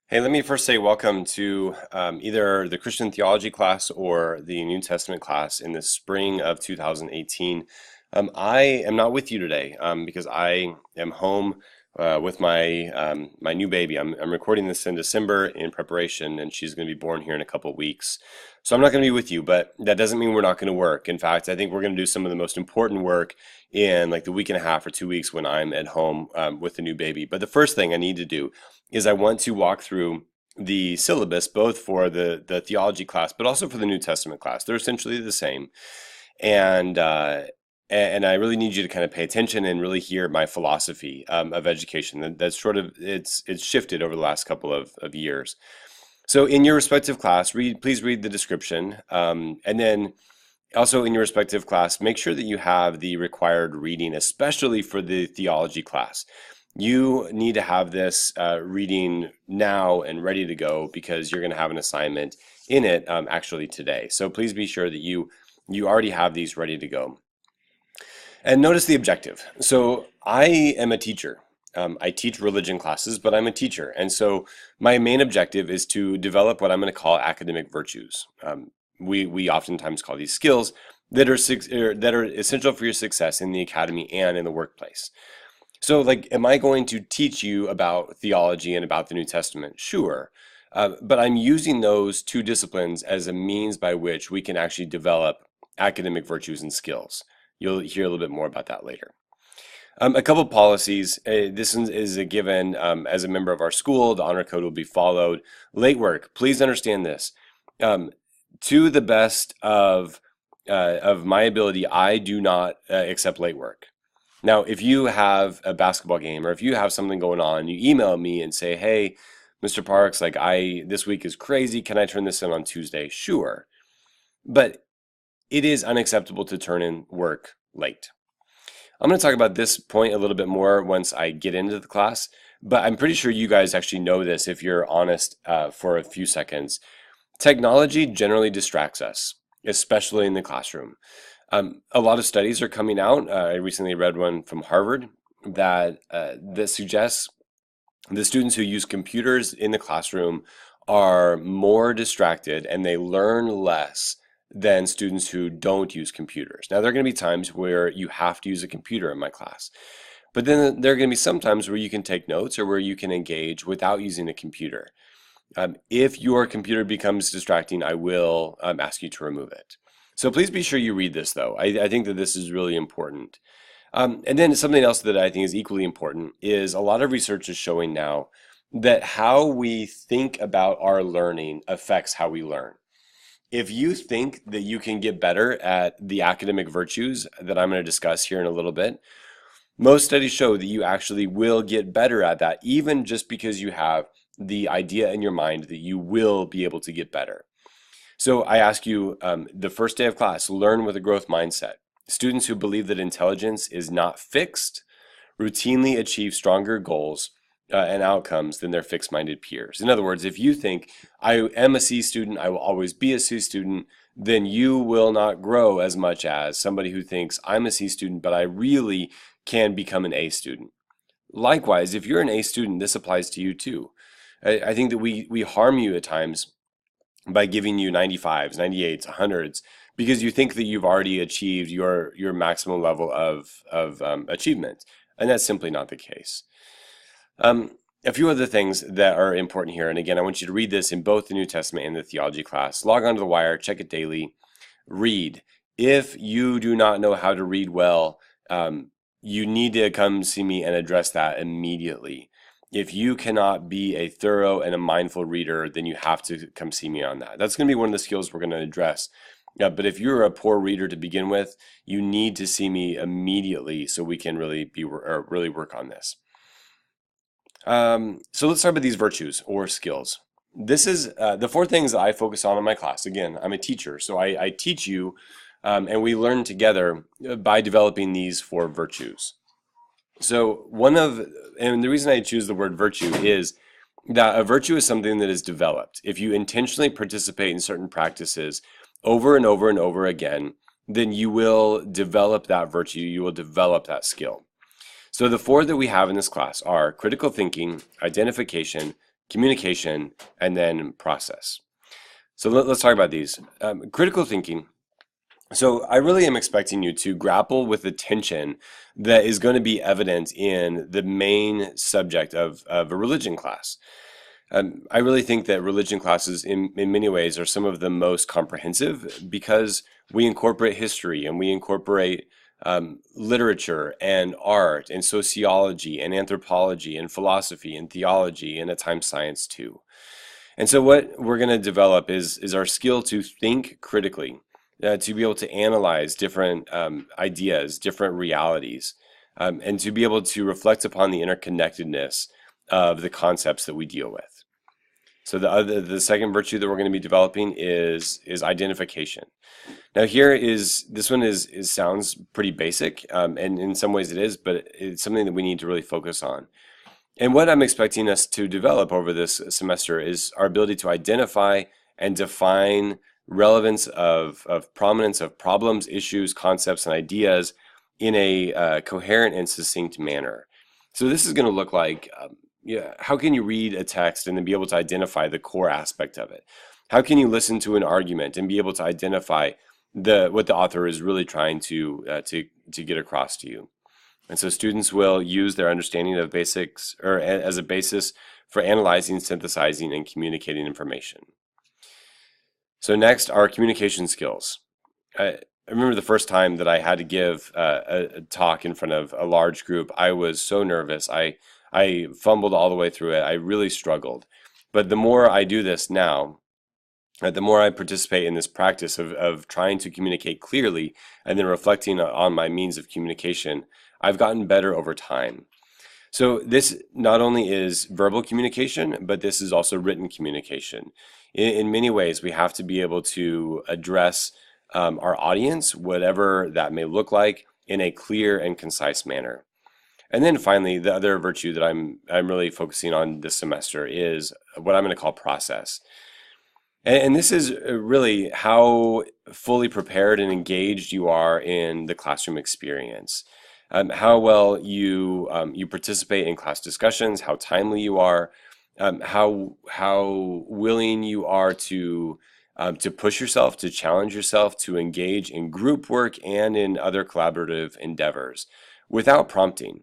Hey, let me first say welcome to either the Christian theology class or the New Testament class in the spring of 2018. I am not with you today because I am home with my new baby. I'm recording this in December in preparation, and she's going to be born here in a couple of weeks. So I'm not going to be with you, but that doesn't mean we're not going to work. In fact, I think we're going to do some of the most important work in like the week and a half or 2 weeks when I'm at home with the new baby. But the first thing I need to do is I want to walk through the syllabus, both for the theology class, but also for the New Testament class. They're essentially the same. And and I really need you to kind of pay attention and really hear my philosophy of education. That's sort of it's shifted over the last couple of years. So in your respective class, please read the description, and then also in your respective class, make sure that you have the required reading, especially for the theology class. You need to have this reading now and ready to go because you're going to have an assignment in it actually today. So please be sure that you already have these ready to go. And notice the objective. So I am a teacher. I teach religion classes, but I'm a teacher. And so my main objective is to develop what I'm going to call academic virtues. We oftentimes call these skills that are essential for your success in the academy and in the workplace. So, like, am I going to teach you about theology and about the New Testament? Sure. But I'm using those two disciplines as a means by which we can actually develop academic virtues and skills. You'll hear a little bit more about that later. A couple policies. This is a given as a member of our school. The honor code will be followed. Late work. Please understand this. To the best of my ability, I do not accept late work. Now, if you have a basketball game or if you have something going on, you email me and say, "Hey, Mr. Parks, like this week is crazy. Can I turn this in on Tuesday?" Sure. But it is unacceptable to turn in work late. I'm going to talk about this point a little bit more once I get into the class, but I'm pretty sure you guys actually know this if you're honest for a few seconds. Technology generally distracts us, especially in the classroom. A lot of studies are coming out. I recently read one from Harvard that suggests the students who use computers in the classroom are more distracted and they learn less than students who don't use computers. Now, there are going to be times where you have to use a computer in my class, but then there are going to be some times where you can take notes or where you can engage without using a computer. If your computer becomes distracting, I will ask you to remove it. So please be sure you read this, though. I think that this is really important. And then something else that I think is equally important is a lot of research is showing now that how we think about our learning affects how we learn. If you think that you can get better at the academic virtues that I'm going to discuss here in a little bit, most studies show that you actually will get better at that, even just because you have the idea in your mind that you will be able to get better. So I ask you, the first day of class, learn with a growth mindset. Students who believe that intelligence is not fixed routinely achieve stronger goals and outcomes than their fixed-minded peers. In other words, if you think, I am a C student, I will always be a C student, then you will not grow as much as somebody who thinks, I'm a C student, but I really can become an A student. Likewise, if you're an A student, this applies to you too. I think that we harm you at times by giving you 95s, 98s, 100s, because you think that you've already achieved your maximum level of achievement, and that's simply not the case. A few other things that are important here, and again, I want you to read this in both the New Testament and the theology class. Log on to the Wire, check it daily, read. If you do not know how to read well, you need to come see me and address that immediately. If you cannot be a thorough and a mindful reader, then you have to come see me on that. That's going to be one of the skills we're going to address. But if you're a poor reader to begin with, you need to see me immediately so we can really work on this. So let's start with these virtues or skills. This is the four things that I focus on in my class. Again, I'm a teacher, so I teach you, and we learn together by developing these four virtues. So and the reason I choose the word virtue is that a virtue is something that is developed. If you intentionally participate in certain practices over and over and over again, then you will develop that virtue, you will develop that skill. So the four that we have in this class are critical thinking, identification, communication, and then process. So let's talk about these. Critical thinking. So I really am expecting you to grapple with the tension that is going to be evident in the main subject of a religion class. I really think that religion classes, in many ways, are some of the most comprehensive because we incorporate history and we incorporate literature and art and sociology and anthropology and philosophy and theology and at times science too. And so what we're going to develop is our skill to think critically, to be able to analyze different ideas, different realities, and to be able to reflect upon the interconnectedness of the concepts that we deal with. So the second virtue that we're going to be developing is identification. Now this one is sounds pretty basic, and in some ways it is, but it's something that we need to really focus on. And what I'm expecting us to develop over this semester is our ability to identify and define relevance of prominence of problems, issues, concepts, and ideas in a coherent and succinct manner. So this is going to look like, how can you read a text and then be able to identify the core aspect of it? How can you listen to an argument and be able to identify what the author is really trying to get across to you? And so students will use their understanding of basics or as a basis for analyzing, synthesizing, and communicating information. So next, our communication skills. I remember the first time that I had to give a talk in front of a large group. I was so nervous. I fumbled all the way through it. I really struggled. But the more I do this now, the more I participate in this practice of trying to communicate clearly and then reflecting on my means of communication, I've gotten better over time. So this not only is verbal communication, but this is also written communication. In many ways, we have to be able to address our audience, whatever that may look like, in a clear and concise manner. And then finally, the other virtue that I'm really focusing on this semester is what I'm going to call process. And this is really how fully prepared and engaged you are in the classroom experience. How well you participate in class discussions, how timely you are, how willing you are to push yourself, to challenge yourself, to engage in group work and in other collaborative endeavors without prompting.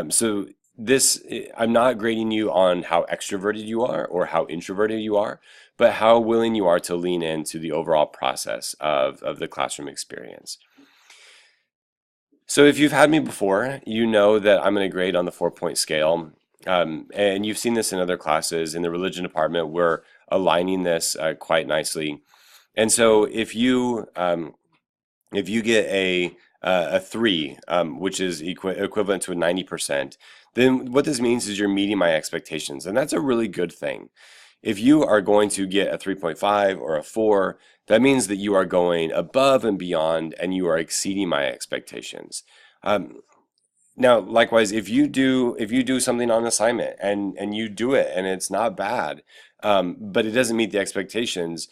So this, I'm not grading you on how extroverted you are or how introverted you are, but how willing you are to lean into the overall process of the classroom experience. So if you've had me before, you know that I'm going to grade on the 4-point scale. And you've seen this in other classes. In the religion department, we're aligning this quite nicely. And so if you get a 3, which is equivalent to a 90%, then what this means is you're meeting my expectations, and that's a really good thing. If you are going to get a 3.5 or a 4, that means that you are going above and beyond and you are exceeding my expectations. Now, likewise, if you do something on assignment and you do it and it's not bad, but it doesn't meet the expectations,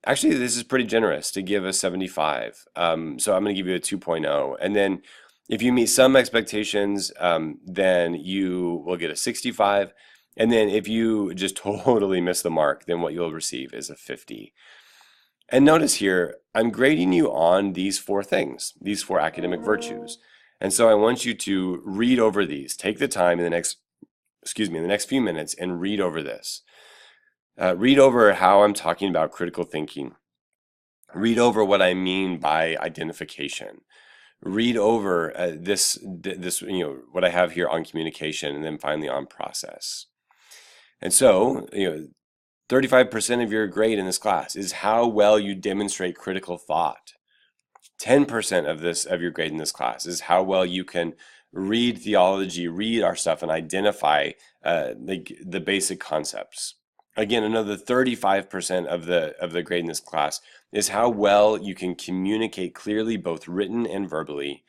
actually, this is pretty generous to give a 75. So I'm going to give you a 2.0. And then if you meet some expectations, then you will get a 65. And then if you just totally miss the mark, then what you'll receive is a 50. And notice here, I'm grading you on these 4 things, these 4 academic virtues. And so I want you to read over these. Take the time in the next few minutes and read over this. Read over how I'm talking about critical thinking. Read over what I mean by identification. Read over this what I have here on communication, and then finally on process. And so, 35% of your grade in this class is how well you demonstrate critical thought. 10% of your grade in this class is how well you can read theology, read our stuff, and identify the basic concepts. Again, another 35% of the grade in this class is how well you can communicate clearly, both written and verbally.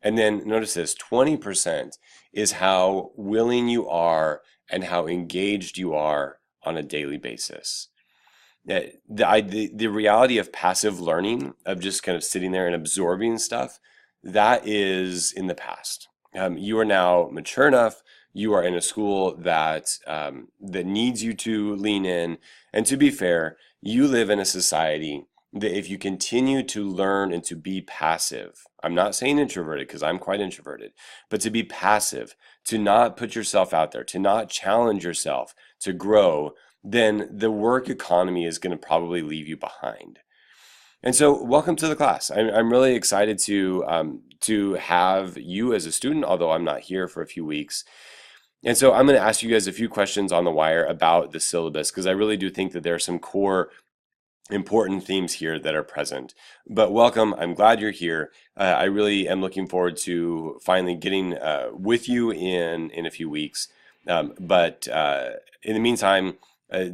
And then notice this, 20% is how willing you are and how engaged you are on a daily basis. The reality of passive learning, of just kind of sitting there and absorbing stuff, that is in the past. You are now mature enough, you are in a school that needs you to lean in. And to be fair, you live in a society that if you continue to learn and to be passive, I'm not saying introverted because I'm quite introverted, but to be passive, to not put yourself out there, to not challenge yourself, to grow, then the work economy is going to probably leave you behind. And so, welcome to the class. I'm really excited to have you as a student, although I'm not here for a few weeks. And so, I'm going to ask you guys a few questions on the wire about the syllabus because I really do think that there are some core important themes here that are present. But welcome, I'm glad you're here. I really am looking forward to finally getting with you in a few weeks. But in the meantime,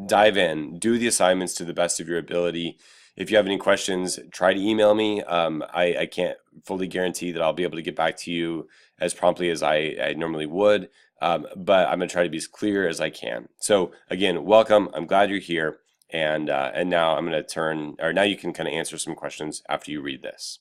dive in, do the assignments to the best of your ability. If you have any questions, try to email me. I can't fully guarantee that I'll be able to get back to you as promptly as I normally would, but I'm going to try to be as clear as I can. So again, welcome. I'm glad you're here. And now I'm going to now you can kind of answer some questions after you read this.